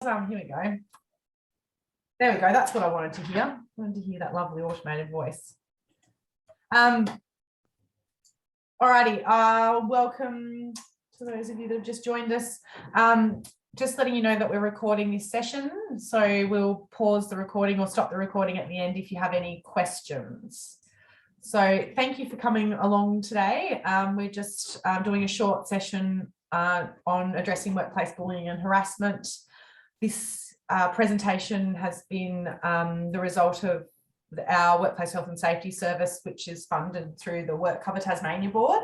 Here we go. There we go. That's what I wanted to hear. I wanted to hear that lovely automated voice. Alrighty. Welcome to those of you that have just joined us. Just letting you know that we're recording this session, so we'll pause the recording or stop the recording at the end if you have any questions. So thank you for coming along today. We're just doing a short session on addressing workplace bullying and harassment. This presentation has been the result of our Workplace Health and Safety Service, which is funded through the WorkCover Tasmania Board.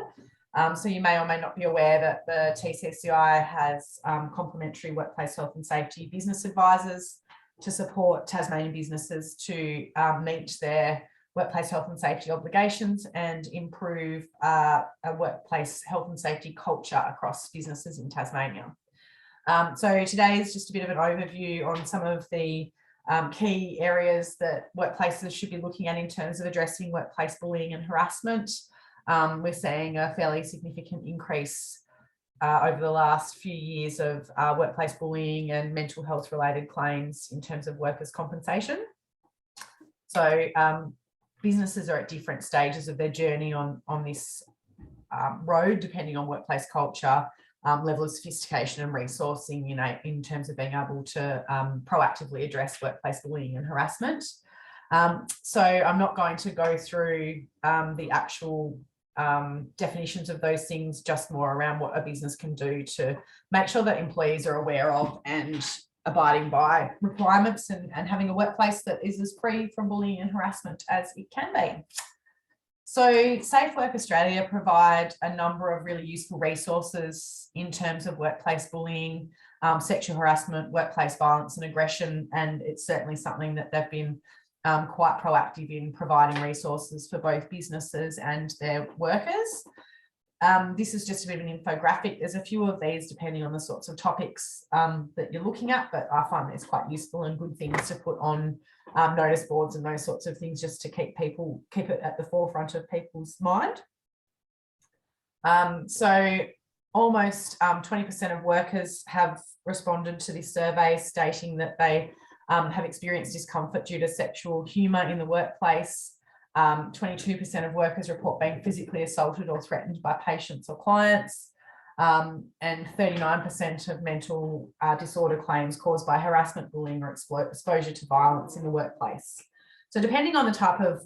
So you may or may not be aware that the TCCI has complementary workplace health and safety business advisors to support Tasmanian businesses to meet their workplace health and safety obligations and improve a workplace health and safety culture across businesses in Tasmania. So today is just a bit of an overview on some of the key areas that workplaces should be looking at in terms of addressing workplace bullying and harassment. We're seeing a fairly significant increase over the last few years of workplace bullying and mental health related claims in terms of workers' compensation. So businesses are at different stages of their journey on this road, depending on workplace culture, level of sophistication and resourcing, in terms of being able to proactively address workplace bullying and harassment. So I'm not going to go through the actual definitions of those things, just more around what a business can do to make sure that employees are aware of and abiding by requirements and having a workplace that is as free from bullying and harassment as it can be. So Safe Work Australia provide a number of really useful resources in terms of workplace bullying, sexual harassment, workplace violence and aggression, and it's certainly something that they've been quite proactive in providing resources for both businesses and their workers. This is just a bit of an infographic. There's a few of these depending on the sorts of topics that you're looking at, but I find it's quite useful and good things to put on notice boards and those sorts of things, just to keep it at the forefront of people's mind. So almost 20% of workers have responded to this survey, stating that they have experienced discomfort due to sexual humour in the workplace. 22% of workers report being physically assaulted or threatened by patients or clients, and 39% of mental disorder claims caused by harassment, bullying or exposure to violence in the workplace. So depending on the type of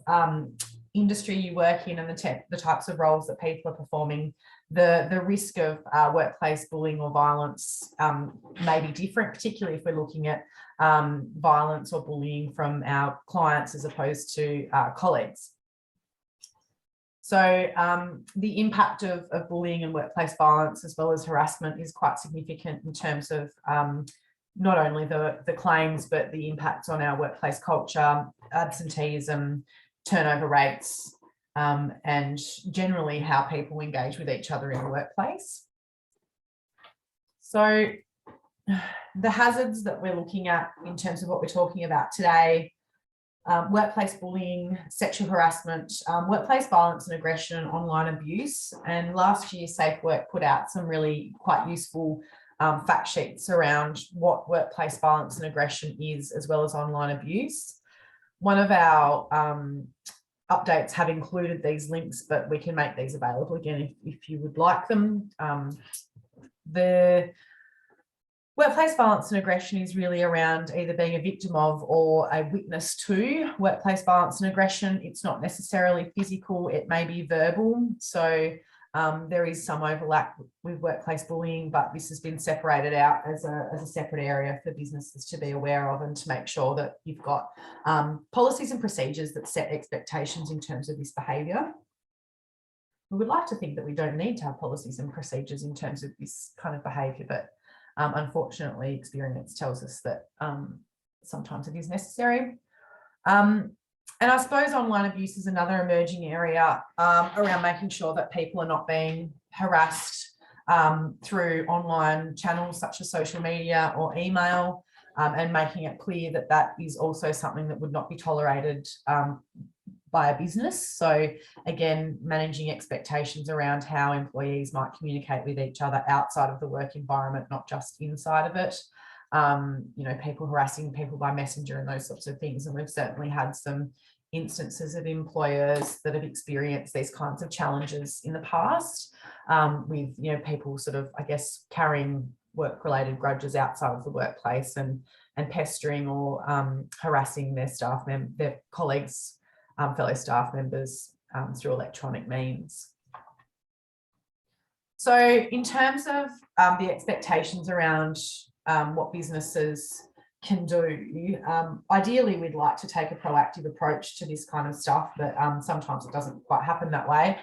industry you work in and the types of roles that people are performing, the risk of workplace bullying or violence may be different, particularly if we're looking at violence or bullying from our clients as opposed to colleagues. So the impact of bullying and workplace violence as well as harassment is quite significant in terms of not only the claims, but the impacts on our workplace culture, absenteeism, turnover rates, and generally how people engage with each other in the workplace. So the hazards that we're looking at in terms of what we're talking about today: workplace bullying, sexual harassment, workplace violence and aggression, and online abuse. And last year, Safe Work put out some really quite useful fact sheets around what workplace violence and aggression is, as well as online abuse. One of our updates have included these links, but we can make these available again if you would like them. The workplace violence and aggression is really around either being a victim of or a witness to workplace violence and aggression. It's not necessarily physical, it may be verbal. So there is some overlap with workplace bullying, but this has been separated out as a separate area for businesses to be aware of, and to make sure that you've got policies and procedures that set expectations in terms of this behaviour. We would like to think that we don't need to have policies and procedures in terms of this kind of behaviour, but unfortunately, experience tells us that sometimes it is necessary. And I suppose online abuse is another emerging area around making sure that people are not being harassed through online channels such as social media or email, and making it clear that that is also something that would not be tolerated by a business. So again, managing expectations around how employees might communicate with each other outside of the work environment, not just inside of it. you know, people harassing people by messenger and those sorts of things. And we've certainly had some instances of employers that have experienced these kinds of challenges in the past, with, you know, people sort of, I guess, carrying work-related grudges outside of the workplace and pestering or harassing their staff their colleagues, fellow staff members through electronic means. So in terms of the expectations around what businesses can do, ideally we'd like to take a proactive approach to this kind of stuff, but sometimes it doesn't quite happen that way.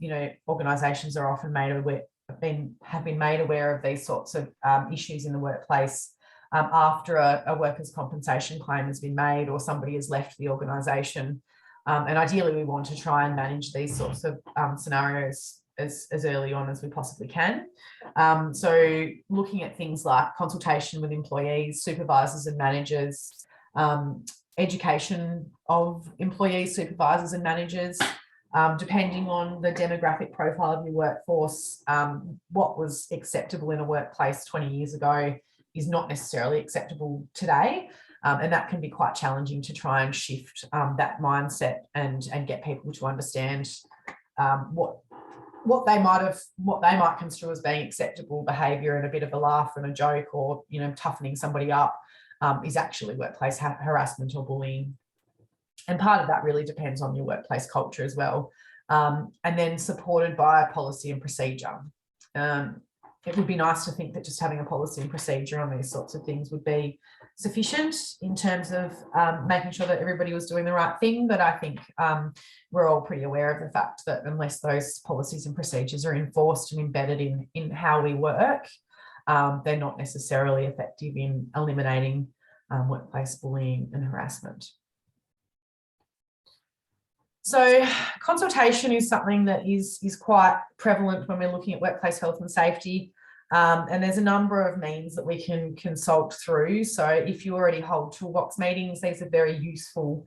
You know, organisations are often have been made aware of these sorts of issues in the workplace after a workers' compensation claim has been made or somebody has left the organisation. And ideally we want to try and manage these sorts of scenarios as early on as we possibly can. So looking at things like consultation with employees, supervisors and managers, education of employees, supervisors and managers, depending on the demographic profile of your workforce, what was acceptable in a workplace 20 years ago is not necessarily acceptable today. And that can be quite challenging to try and shift that mindset and get people to understand what they might construe as being acceptable behaviour and a bit of a laugh and a joke, or, you know, toughening somebody up is actually workplace harassment or bullying. And part of that really depends on your workplace culture as well. And then supported by a policy and procedure. It would be nice to think that just having a policy and procedure on these sorts of things would be sufficient in terms of making sure that everybody was doing the right thing. But I think we're all pretty aware of the fact that unless those policies and procedures are enforced and embedded in how we work, they're not necessarily effective in eliminating workplace bullying and harassment. So consultation is something that is quite prevalent when we're looking at workplace health and safety. And there's a number of means that we can consult through. So if you already hold toolbox meetings, these are very useful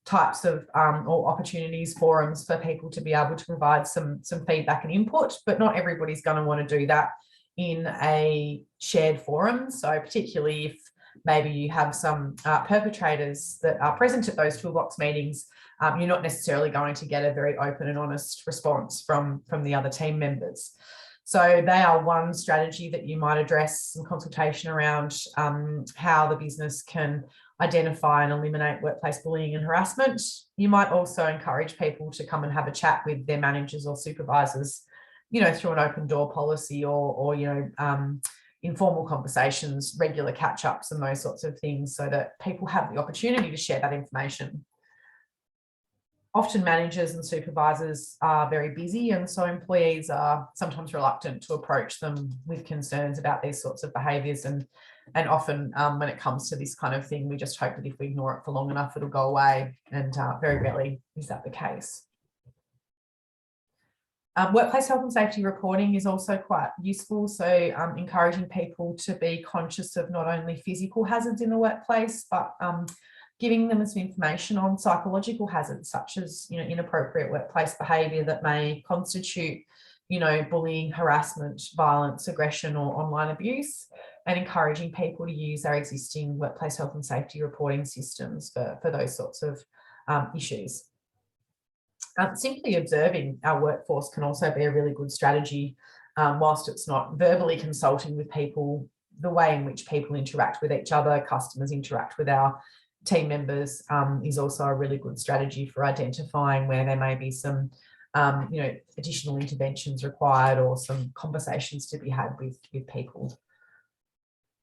types of or opportunities, forums for people to be able to provide some feedback and input, but not everybody's going to want to do that in a shared forum. So particularly if maybe you have some perpetrators that are present at those toolbox meetings, you're not necessarily going to get a very open and honest response from the other team members. So they are one strategy that you might address, some consultation around how the business can identify and eliminate workplace bullying and harassment. You might also encourage people to come and have a chat with their managers or supervisors, you know, through an open door policy or you know, informal conversations, regular catch-ups and those sorts of things, so that people have the opportunity to share that information. Often managers and supervisors are very busy, and so employees are sometimes reluctant to approach them with concerns about these sorts of behaviours. And often when it comes to this kind of thing, we just hope that if we ignore it for long enough, it'll go away. And very rarely is that the case. Workplace health and safety reporting is also quite useful. So encouraging people to be conscious of not only physical hazards in the workplace, but giving them some information on psychological hazards, such as, you know, inappropriate workplace behaviour that may constitute, you know, bullying, harassment, violence, aggression or online abuse, and encouraging people to use our existing workplace health and safety reporting systems for those sorts of issues. Simply observing our workforce can also be a really good strategy, whilst it's not verbally consulting with people. The way in which people interact with each other, customers interact with our team members, is also a really good strategy for identifying where there may be some you know, additional interventions required or some conversations to be had with people.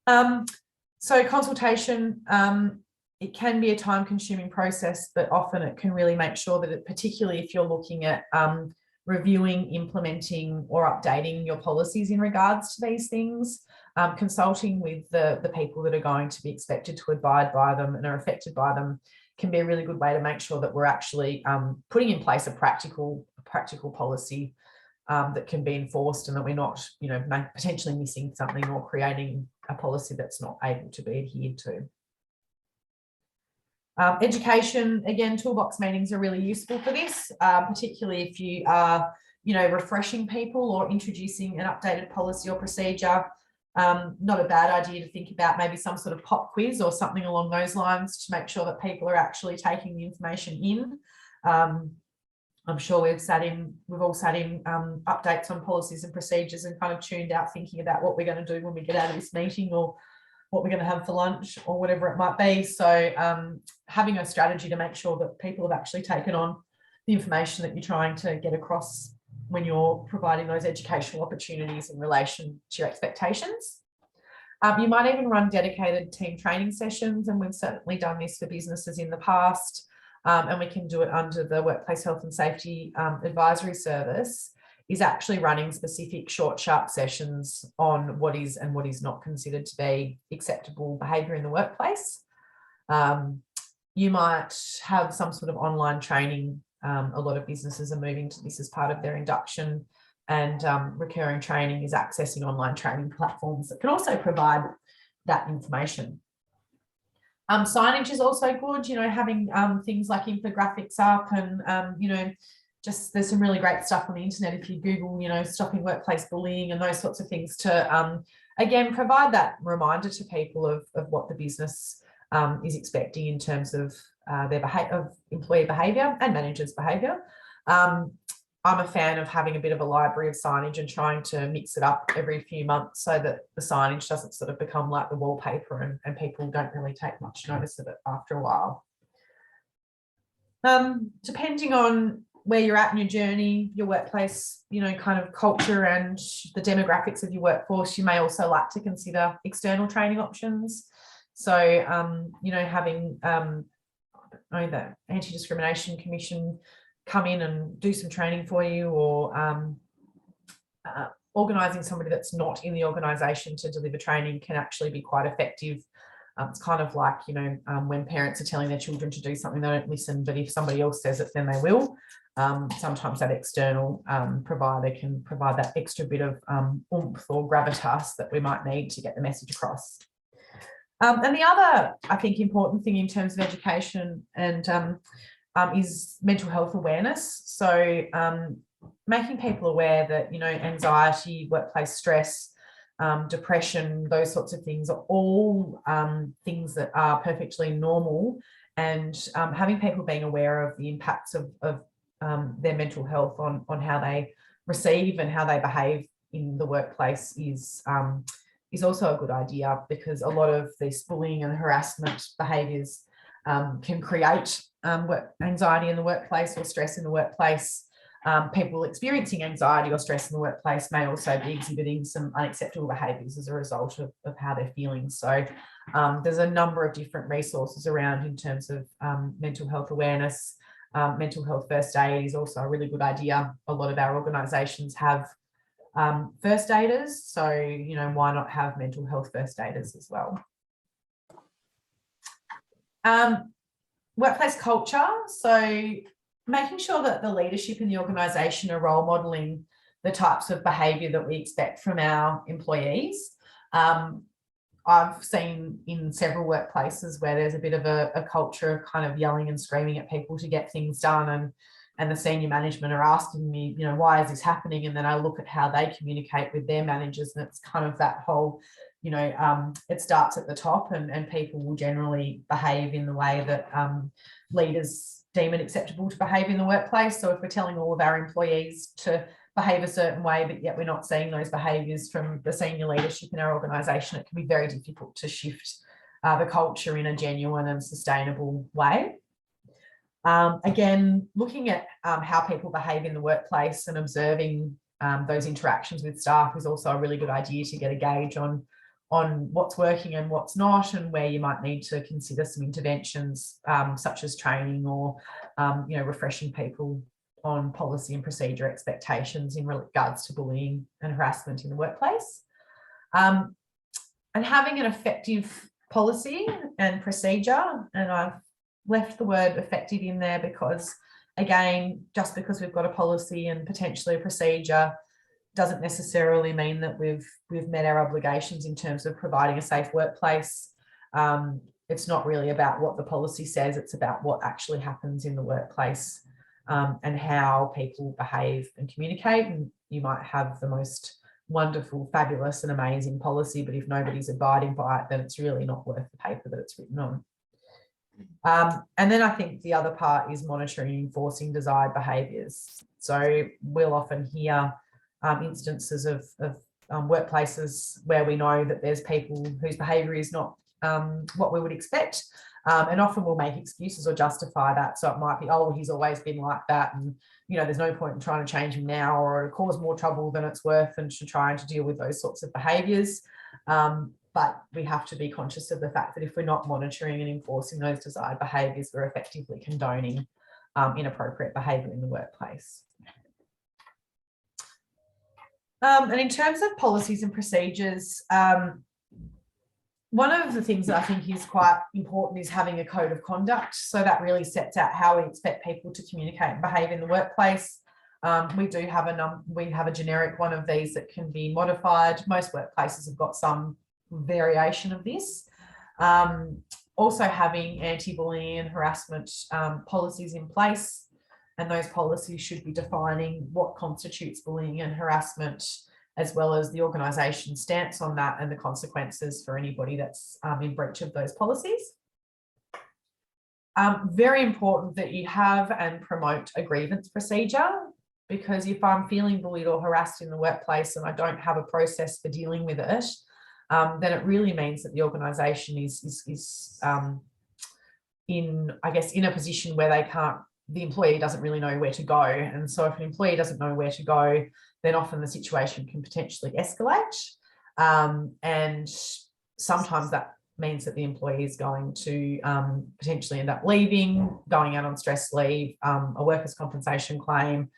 So consultation, it can be a time-consuming process, but often it can really make sure that, particularly if you're looking at reviewing, implementing or updating your policies in regards to these things, consulting with the people that are going to be expected to abide by them and are affected by them can be a really good way to make sure that we're actually putting in place a practical policy that can be enforced, and that we're not, you know, potentially missing something or creating a policy that's not able to be adhered to. Education, again, toolbox meetings are really useful for this, particularly if you are, you know, refreshing people or introducing an updated policy or procedure. Not a bad idea to think about maybe some sort of pop quiz or something along those lines to make sure that people are actually taking the information in. I'm sure we've all sat in updates on policies and procedures and kind of tuned out thinking about what we're going to do when we get out of this meeting, or what we're going to have for lunch, or whatever it might be. So having a strategy to make sure that people have actually taken on the information that you're trying to get across when you're providing those educational opportunities in relation to your expectations. You might even run dedicated team training sessions, and we've certainly done this for businesses in the past, and we can do it under the Workplace Health and Safety Advisory Service, is actually running specific short, sharp sessions on what is and what is not considered to be acceptable behaviour in the workplace. You might have some sort of online training. A lot of businesses are moving to this as part of their induction, and recurring training is accessing online training platforms that can also provide that information. Signage is also good, having things like infographics up, and, just there's some really great stuff on the internet if you Google, stopping workplace bullying and those sorts of things to, again, provide that reminder to people of what the business is expecting in terms of their employee behaviour and managers' behaviour. I'm a fan of having a bit of a library of signage and trying to mix it up every few months so that the signage doesn't sort of become like the wallpaper and people don't really take much notice of it after a while. Depending on where you're at in your journey, your workplace, kind of culture and the demographics of your workforce, you may also like to consider external training options. So, having the Anti-Discrimination Commission come in and do some training for you, or organising somebody that's not in the organisation to deliver training can actually be quite effective. It's kind of like, when parents are telling their children to do something, they don't listen, but if somebody else says it, then they will. Sometimes that external provider can provide that extra bit of oomph or gravitas that we might need to get the message across. And the other, I think, important thing in terms of education and is mental health awareness. So making people aware that, anxiety, workplace stress, depression, those sorts of things are all things that are perfectly normal, and having people being aware of the impacts of their mental health on how they receive and how they behave in the workplace is also a good idea, because a lot of these bullying and harassment behaviours can create anxiety in the workplace or stress in the workplace. People experiencing anxiety or stress in the workplace may also be exhibiting some unacceptable behaviours as a result of how they're feeling. So there's a number of different resources around in terms of mental health awareness. Mental health first aid is also a really good idea. A lot of our organisations have first aiders, so why not have mental health first aiders as well. Workplace culture, so making sure that the leadership in the organisation are role modelling the types of behaviour that we expect from our employees. I've seen in several workplaces where there's a bit of a culture of kind of yelling and screaming at people to get things done, and the senior management are asking me, why is this happening? And then I look at how they communicate with their managers, and it's kind of that whole, it starts at the top, and people will generally behave in the way that leaders deem it acceptable to behave in the workplace. So if we're telling all of our employees to behave a certain way, but yet we're not seeing those behaviours from the senior leadership in our organisation, it can be very difficult to shift the culture in a genuine and sustainable way. Again, looking at how people behave in the workplace and observing those interactions with staff is also a really good idea to get a gauge on what's working and what's not, and where you might need to consider some interventions such as training or refreshing people on policy and procedure expectations in regards to bullying and harassment in the workplace. And having an effective policy and procedure, and I've left the word effective in there because, again, just because we've got a policy and potentially a procedure doesn't necessarily mean that we've met our obligations in terms of providing a safe workplace. It's not really about what the policy says, it's about what actually happens in the workplace, and how people behave and communicate. And you might have the most wonderful, fabulous and amazing policy, but if nobody's abiding by it, then it's really not worth the paper that it's written on. And then I think the other part is monitoring and enforcing desired behaviours. So we'll often hear instances of workplaces where we know that there's people whose behaviour is not what we would expect, and often we'll make excuses or justify that. So it might be, oh, he's always been like that, and there's no point in trying to change him now, or it'll cause more trouble than it's worth, and to try to deal with those sorts of behaviours. But we have to be conscious of the fact that if we're not monitoring and enforcing those desired behaviours, we're effectively condoning inappropriate behaviour in the workplace. And in terms of policies and procedures, one of the things that I think is quite important is having a code of conduct. So that really sets out how we expect people to communicate and behave in the workplace. We do have a generic one of these that can be modified. Most workplaces have got some variation of this. Also having anti-bullying and harassment policies in place, and those policies should be defining what constitutes bullying and harassment, as well as the organisation's stance on that and the consequences for anybody that's in breach of those policies. Very important that you have and promote a grievance procedure, because if I'm feeling bullied or harassed in the workplace and I don't have a process for dealing with it, then it really means that the organisation is in a position where the employee doesn't really know where to go. And so if an employee doesn't know where to go, then often the situation can potentially escalate. And sometimes that means that the employee is going to potentially end up leaving, going out on stress leave, a workers' compensation claim,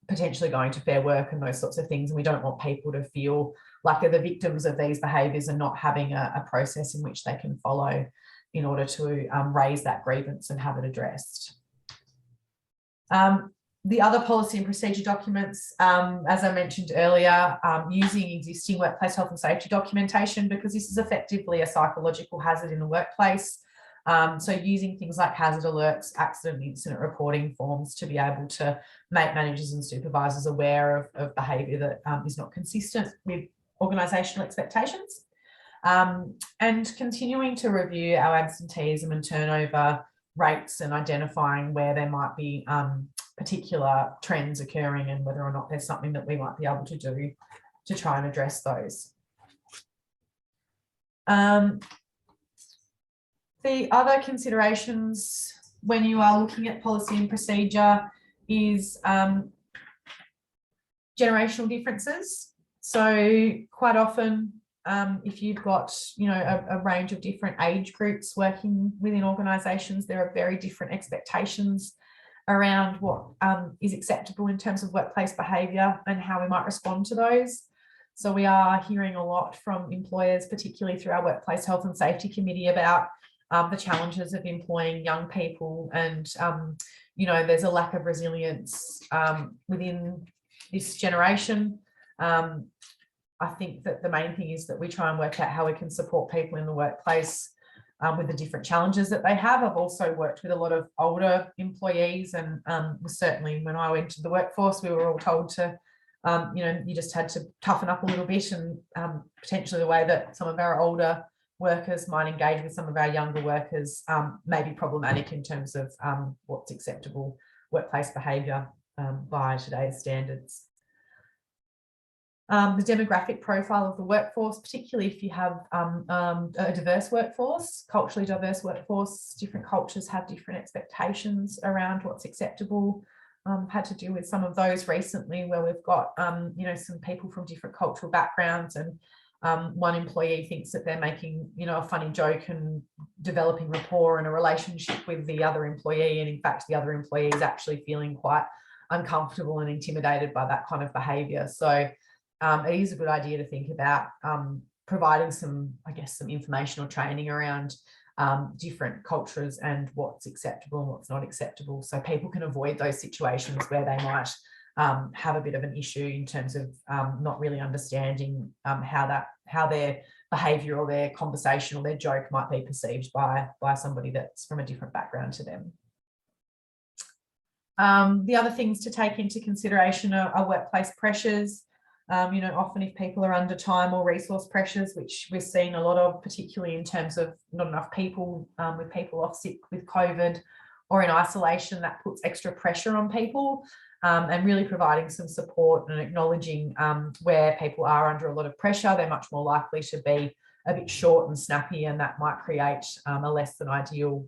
potentially going to Fair Work and those sorts of things. And we don't want people to feel like they're the victims of these behaviours and not having a process in which they can follow in order to raise that grievance and have it addressed. The other policy and procedure documents, as I mentioned earlier, using existing workplace health and safety documentation, because this is effectively a psychological hazard in the workplace. So using things like hazard alerts, accident and incident reporting forms to be able to make managers and supervisors aware of behaviour that is not consistent with organisational expectations. And continuing to review our absenteeism and turnover rates and identifying where there might be particular trends occurring and whether or not there's something that we might be able to do to try and address those. The other considerations when you are looking at policy and procedure is generational differences. So quite often, if you've got a range of different age groups working within organisations, there are very different expectations around what is acceptable in terms of workplace behaviour and how we might respond to those. So we are hearing a lot from employers, particularly through our Workplace Health and Safety Committee, about the challenges of employing young people, and there's a lack of resilience within this generation. I think that the main thing is that we try and work out how we can support people in the workplace with the different challenges that they have. I've also worked with a lot of older employees, and certainly when I went to the workforce, we were all told to, you just had to toughen up a little bit, and potentially the way that some of our older workers might engage with some of our younger workers may be problematic in terms of what's acceptable workplace behaviour by today's standards. The demographic profile of the workforce, particularly if you have a diverse workforce, culturally diverse workforce, different cultures have different expectations around what's acceptable. Had to deal with some of those recently where we've got, some people from different cultural backgrounds, and one employee thinks that they're making, a funny joke and developing rapport and a relationship with the other employee. And in fact, the other employee is actually feeling quite uncomfortable and intimidated by that kind of behaviour. So it is a good idea to think about providing some information or training around different cultures and what's acceptable and what's not acceptable, so people can avoid those situations where they might have a bit of an issue in terms of not really understanding how their behaviour or their conversation or their joke might be perceived by somebody that's from a different background to them. The other things to take into consideration are workplace pressures. Often if people are under time or resource pressures, which we're seeing a lot of, particularly in terms of not enough people, with people off sick with COVID or in isolation, that puts extra pressure on people, and really providing some support and acknowledging where people are under a lot of pressure. They're much more likely to be a bit short and snappy, and that might create a less than ideal,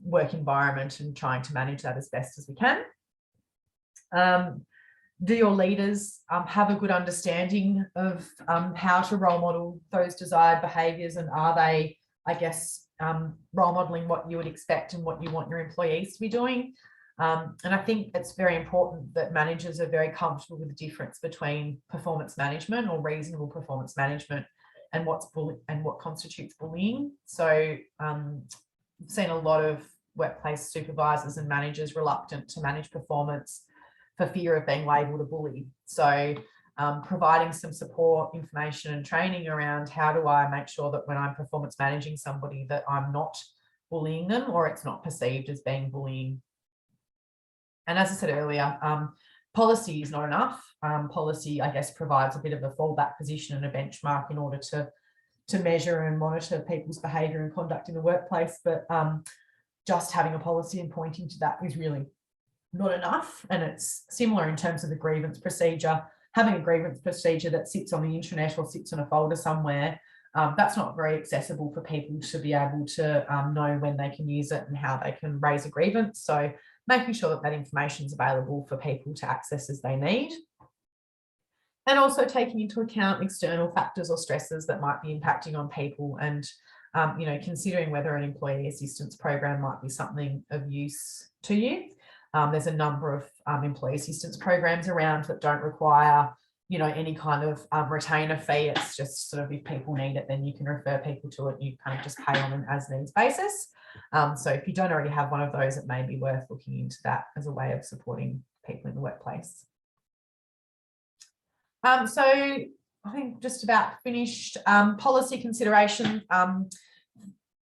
work environment, and trying to manage that as best as we can. Do your leaders have a good understanding of how to role model those desired behaviours, and are they, role modelling what you would expect and what you want your employees to be doing? And I think it's very important that managers are very comfortable with the difference between performance management or reasonable performance management and what constitutes bullying. So I've seen a lot of workplace supervisors and managers reluctant to manage performance for fear of being labelled a bully. So providing some support, information and training around how do I make sure that when I'm performance managing somebody that I'm not bullying them, or it's not perceived as being bullying. And as I said earlier, policy is not enough. Policy, provides a bit of a fallback position and a benchmark in order to measure and monitor people's behaviour and conduct in the workplace. But just having a policy and pointing to that is really not enough. And it's similar in terms of the grievance procedure. Having a grievance procedure that sits on the intranet or sits in a folder somewhere, that's not very accessible for people to be able to know when they can use it and how they can raise a grievance. So making sure that that information is available for people to access as they need. And also taking into account external factors or stresses that might be impacting on people, and considering whether an employee assistance program might be something of use to you. There's a number of employee assistance programs around that don't require, any kind of retainer fee. It's just sort of, if people need it, then you can refer people to it. You kind of just pay on an as needs basis. So if you don't already have one of those, it may be worth looking into that as a way of supporting people in the workplace. So I think just about finished. Policy consideration.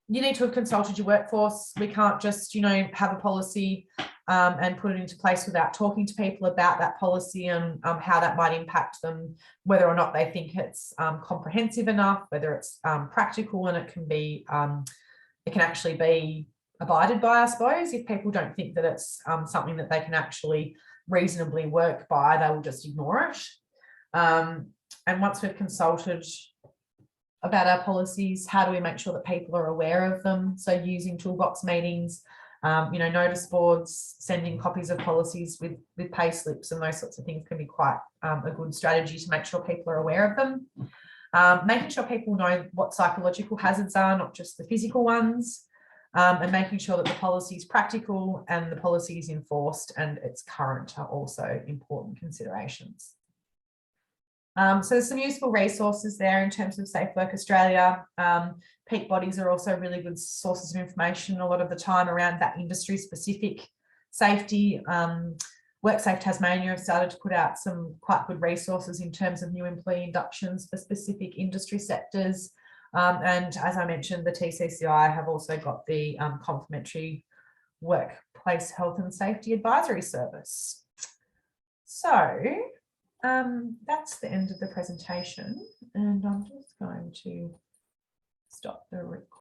You need to have consulted your workforce. We can't just, have a policy and put it into place without talking to people about that policy and how that might impact them, whether or not they think it's comprehensive enough, whether it's practical, and it can actually be abided by, I suppose. If people don't think that it's something that they can actually reasonably work by, they will just ignore it. And once we've consulted about our policies, how do we make sure that people are aware of them? So using toolbox meetings, notice boards, sending copies of policies with pay slips and those sorts of things can be quite a good strategy to make sure people are aware of them. Making sure people know what psychological hazards are, not just the physical ones, and making sure that the policy is practical and the policy is enforced and it's current are also important considerations. So there's some useful resources there in terms of Safe Work Australia. Peak bodies are also really good sources of information a lot of the time around that industry specific safety. WorkSafe Tasmania have started to put out some quite good resources in terms of new employee inductions for specific industry sectors. And as I mentioned, the TCCI have also got the complimentary workplace health and safety advisory service. So that's the end of the presentation, and I'm just going to stop the recording.